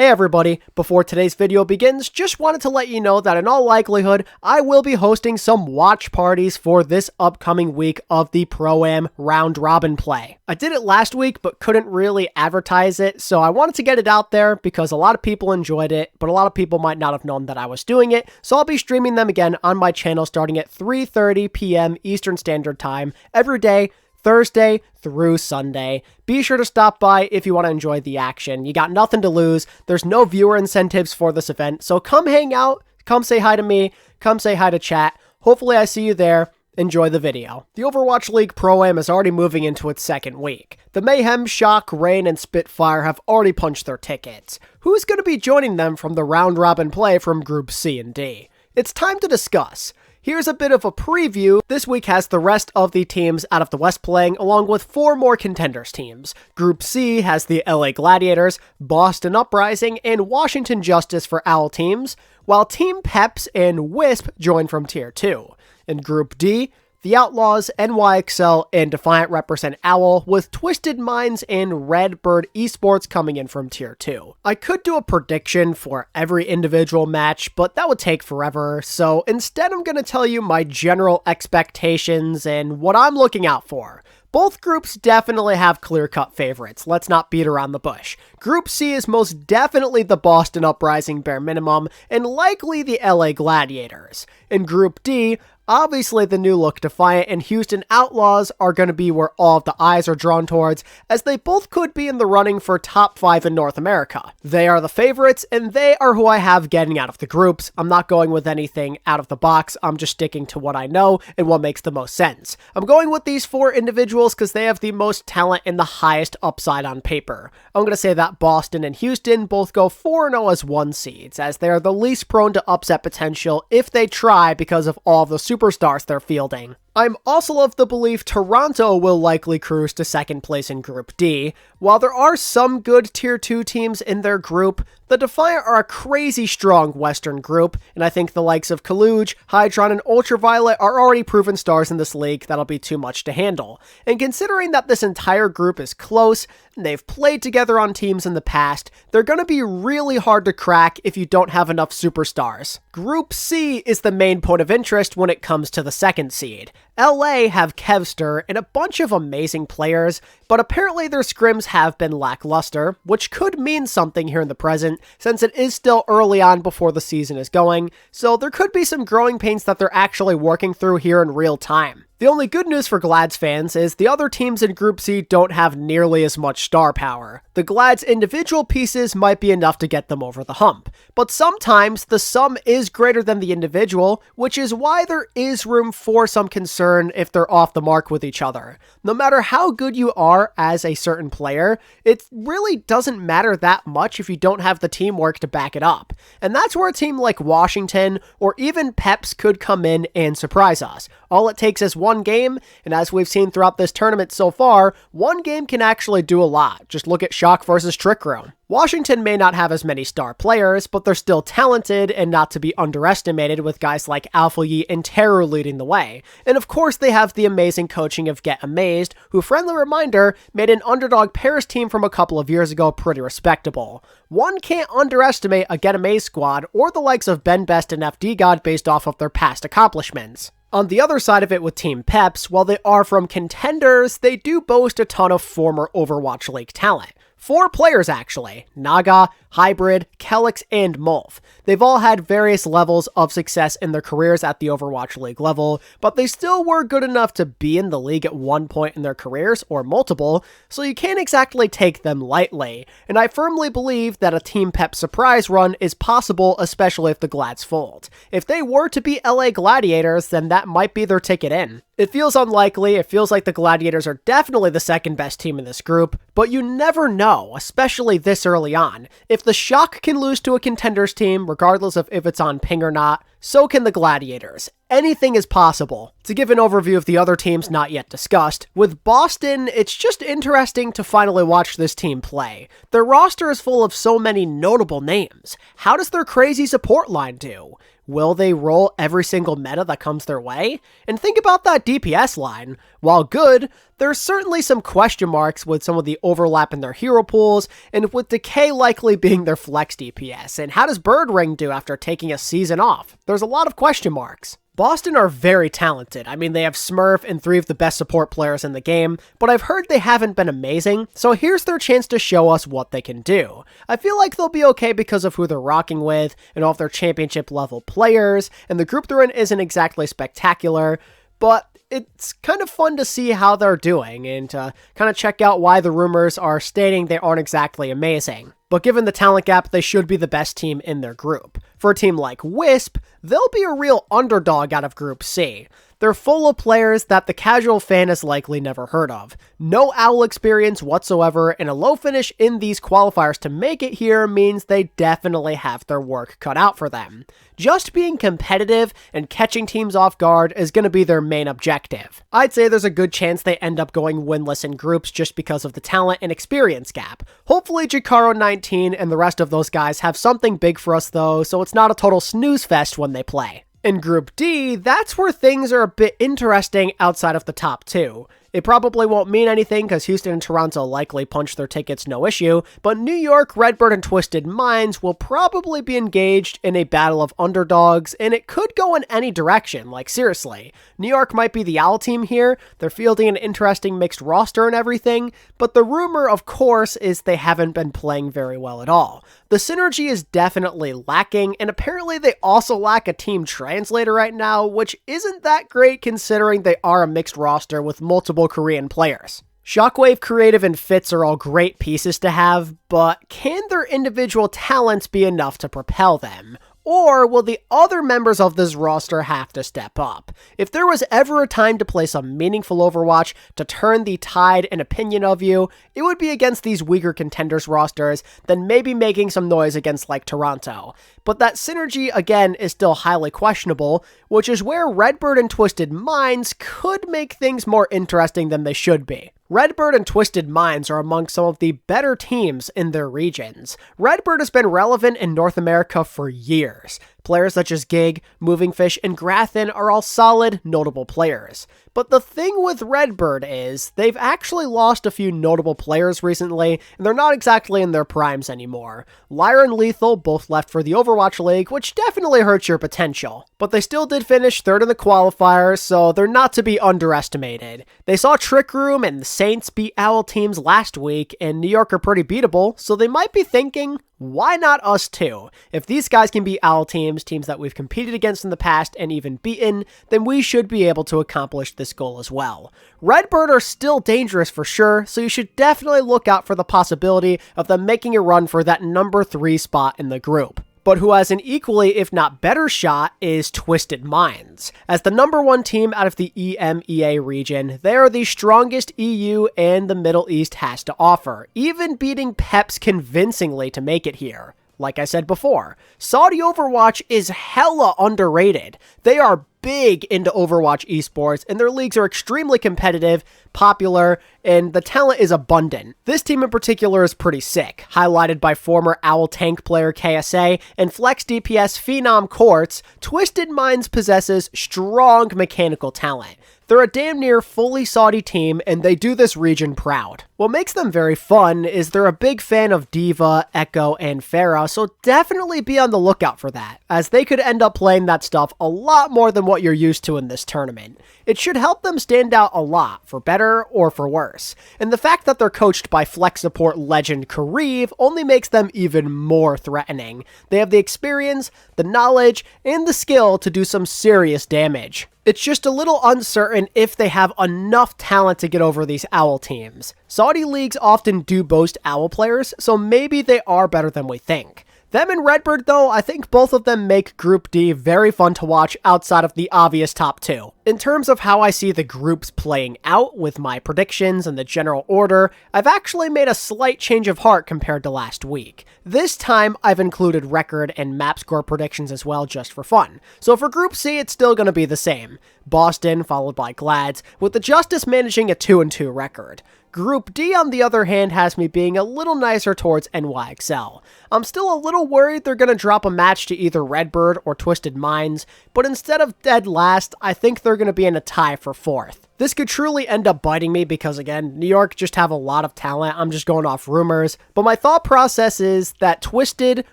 Hey everybody, before today's video begins, just wanted to let you know that in all likelihood, I will be hosting some watch parties for this upcoming week of the Pro-Am round robin play. I did it last week, but couldn't really advertise it, so I wanted to get it out there because a lot of people enjoyed it, but a lot of people might not have known that I was doing it, so I'll be streaming them again on my channel starting at 3:30 p.m. Eastern Standard Time every day, Thursday through Sunday. Be sure to stop by if you want to enjoy the action. You got nothing to lose. There's no viewer incentives for this event, so come hang out, come say hi to me, come say hi to chat. Hopefully I see you there. Enjoy the video. The Overwatch League Pro-Am is already moving into its second week. The Mayhem, Shock, Rain, and Spitfire have already punched their tickets. Who's going to be joining them from the round robin play from Group C and D? It's time to discuss. Here's a bit of a preview. This week has the rest of the teams out of the West playing, along with 4 more contenders teams. Group C has the LA Gladiators, Boston Uprising, and Washington Justice for OWL teams, while Team Peps and Wisp join from Tier 2. In Group D, the Outlaws, alexyOWL, and Defiant represent OWL, with Twisted Minds and Redbird Esports coming in from Tier 2. I could do a prediction for every individual match, but that would take forever, so instead I'm going to tell you my general expectations and what I'm looking out for. Both groups definitely have clear-cut favorites, let's not beat around the bush. Group C is most definitely the Boston Uprising bare minimum, and likely the LA Gladiators. In Group D, obviously the new look Defiant and Houston Outlaws are going to be where all of the eyes are drawn towards, as they both could be in the running for top 5 in North America. They are the favorites, and they are who I have getting out of the groups. I'm not going with anything out of the box, I'm just sticking to what I know and what makes the most sense. I'm going with these 4 individuals because they have the most talent and the highest upside on paper. I'm going to say that Boston and Houston both go 4-0 as 1 seeds, as they are the least prone to upset potential if they try because of all the superstars they're fielding. I'm also of the belief Toronto will likely cruise to second place in Group D. While there are some good Tier 2 teams in their group, the Defiant are a crazy strong Western group, and I think the likes of Kaluge, Hydron, and Ultraviolet are already proven stars in this league that'll be too much to handle. And considering that this entire group is close, and they've played together on teams in the past, they're going to be really hard to crack if you don't have enough superstars. Group C is the main point of interest when it comes to the second seed. LA have Kevster and a bunch of amazing players, but apparently their scrims have been lackluster, which could mean something here in the present, since it is still early on before the season is going, so there could be some growing pains that they're actually working through here in real time. The only good news for Glad's fans is the other teams in Group C don't have nearly as much star power. The Glad's individual pieces might be enough to get them over the hump, but sometimes the sum is greater than the individual, which is why there is room for some concern if they're off the mark with each other. No matter how good you are as a certain player, it really doesn't matter that much if you don't have the teamwork to back it up. And that's where a team like Washington or even Peps could come in and surprise us. All it takes is one game, and as we've seen throughout this tournament so far, one game can actually do a lot. Just look at Shock versus Trick Room. Washington may not have as many star players, but they're still talented and not to be underestimated, with guys like alexyOWL and Terror leading the way. And of course they have the amazing coaching of Get Amazed, who, friendly reminder, made an underdog Paris team from a couple of years ago pretty respectable. One can't underestimate a Get Amazed squad or the likes of Ben Best and FD God based off of their past accomplishments. On the other side of it with Team Peps, while they are from contenders, they do boast a ton of former Overwatch League talent. 4 players actually: Naga, Hybrid, Kelix, and Mulf. They've all had various levels of success in their careers at the Overwatch League level, but they still were good enough to be in the league at one point in their careers, or multiple, so you can't exactly take them lightly. And I firmly believe that a Team Pep surprise run is possible, especially if the Glads fold. If they were to beat LA Gladiators, then that might be their ticket in. It feels unlikely, it feels like the Gladiators are definitely the second best team in this group, but you never know, especially this early on. If the Shock can lose to a contenders team, regardless of if it's on ping or not, so can the Gladiators. Anything is possible. To give an overview of the other teams not yet discussed, with Boston, it's just interesting to finally watch this team play. Their roster is full of so many notable names. How does their crazy support line do? Will they roll every single meta that comes their way? And think about that DPS line. While good, there's certainly some question marks with some of the overlap in their hero pools, and with Decay likely being their flex DPS. And how does Bird Ring do after taking a season off? There's a lot of question marks. Boston are very talented. I mean, they have Smurf and 3 of the best support players in the game, but I've heard they haven't been amazing, so here's their chance to show us what they can do. I feel like they'll be okay because of who they're rocking with, and all of their championship level players, and the group they're in isn't exactly spectacular, but it's kind of fun to see how they're doing, and to kind of check out why the rumors are stating they aren't exactly amazing. But given the talent gap, they should be the best team in their group. For a team like Wisp, they'll be a real underdog out of Group C. They're full of players that the casual fan has likely never heard of. No OWL experience whatsoever, and a low finish in these qualifiers to make it here means they definitely have their work cut out for them. Just being competitive and catching teams off guard is going to be their main objective. I'd say there's a good chance they end up going winless in groups just because of the talent and experience gap. Hopefully Jakaro 19 and the rest of those guys have something big for us though, so it's not a total snooze fest when they play. In Group D, that's where things are a bit interesting outside of the top 2. It probably won't mean anything because Houston and Toronto likely punch their tickets no issue, but New York, Redbird, and Twisted Minds will probably be engaged in a battle of underdogs, and it could go in any direction, like seriously. New York might be the OWL team here, they're fielding an interesting mixed roster and everything, but the rumor, of course, is they haven't been playing very well at all. The synergy is definitely lacking, and apparently they also lack a team translator right now, which isn't that great considering they are a mixed roster with multiple Korean players. Shockwave, Creative, and Fitz are all great pieces to have, but can their individual talents be enough to propel them? Or will the other members of this roster have to step up? If there was ever a time to play some meaningful Overwatch to turn the tide and opinion of you, it would be against these weaker contenders rosters than maybe making some noise against like Toronto. But that synergy, again, is still highly questionable, which is where Redbird and Twisted Minds could make things more interesting than they should be. Redbird and Twisted Minds are among some of the better teams in their regions. Redbird has been relevant in North America for years. Players such as Gig, Moving Fish, and Grathen are all solid, notable players. But the thing with Redbird is, they've actually lost a few notable players recently, and they're not exactly in their primes anymore. Lyra and Lethal both left for the Overwatch League, which definitely hurts your potential. But they still did finish 3rd in the qualifiers, so they're not to be underestimated. They saw Trick Room and the Saints beat OWL teams last week, and New York are pretty beatable, so they might be thinking, why not us too? If these guys can beat OWL teams that we've competed against in the past and even beaten, then we should be able to accomplish this goal as well. Redbird are still dangerous for sure, so you should definitely look out for the possibility of them making a run for that number 3 spot in the group. But who has an equally, if not better shot, is Twisted Minds. As the number 1 team out of the EMEA region, they are the strongest EU and the Middle East has to offer, even beating Peps convincingly to make it here. Like I said before, Saudi Overwatch is hella underrated. They are big into Overwatch esports, and their leagues are extremely competitive, popular, and the talent is abundant. This team in particular is pretty sick, highlighted by former OWL tank player KSA and flex DPS Phenom Quartz. Twisted Minds possesses strong mechanical talent. They're a damn near fully Saudi team, and they do this region proud. What makes them very fun is they're a big fan of D.Va, Echo, and Pharah, so definitely be on the lookout for that, as they could end up playing that stuff a lot more than what you're used to in this tournament. It should help them stand out a lot, for better or for worse. And the fact that they're coached by flex support legend Kareev only makes them even more threatening. They have the experience, the knowledge, and the skill to do some serious damage. It's just a little uncertain if they have enough talent to get over these OWL teams. Saudi leagues often do boast OWL players, so maybe they are better than we think. Them and Redbird, though, I think both of them make Group D very fun to watch outside of the obvious top 2. In terms of how I see the groups playing out with my predictions and the general order, I've actually made a slight change of heart compared to last week. This time, I've included record and map score predictions as well just for fun. So for Group C, it's still going to be the same. Boston, followed by Glads, with the Justice managing a 2-2 record. Group D, on the other hand, has me being a little nicer towards alexyOWL. I'm still a little worried they're going to drop a match to either Redbird or Twisted Minds, but instead of dead last, I think they're going to be in a tie for 4th. This could truly end up biting me because, again, New York just have a lot of talent. I'm just going off rumors. But my thought process is that Twisted,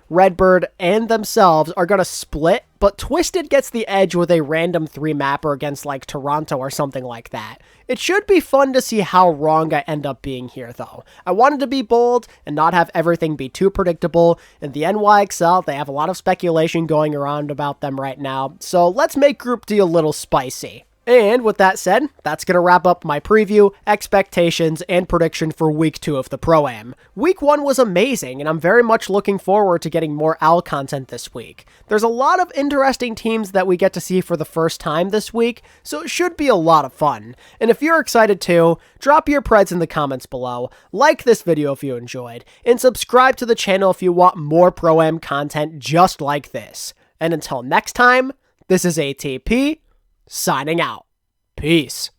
Redbird, and themselves are going to split, but Twisted gets the edge with a random 3-mapper against, like, Toronto or something like that. It should be fun to see how wrong I end up being here, though. I wanted to be bold and not have everything be too predictable. In the alexyOWL, they have a lot of speculation going around about them right now, so let's make Group D a little spicy. And with that said, that's going to wrap up my preview, expectations, and prediction for Week 2 of the Pro-Am. Week 1 was amazing, and I'm very much looking forward to getting more OWL content this week. There's a lot of interesting teams that we get to see for the first time this week, so it should be a lot of fun. And if you're excited too, drop your preds in the comments below, like this video if you enjoyed, and subscribe to the channel if you want more Pro-Am content just like this. And until next time, this is ATP, signing out. Peace.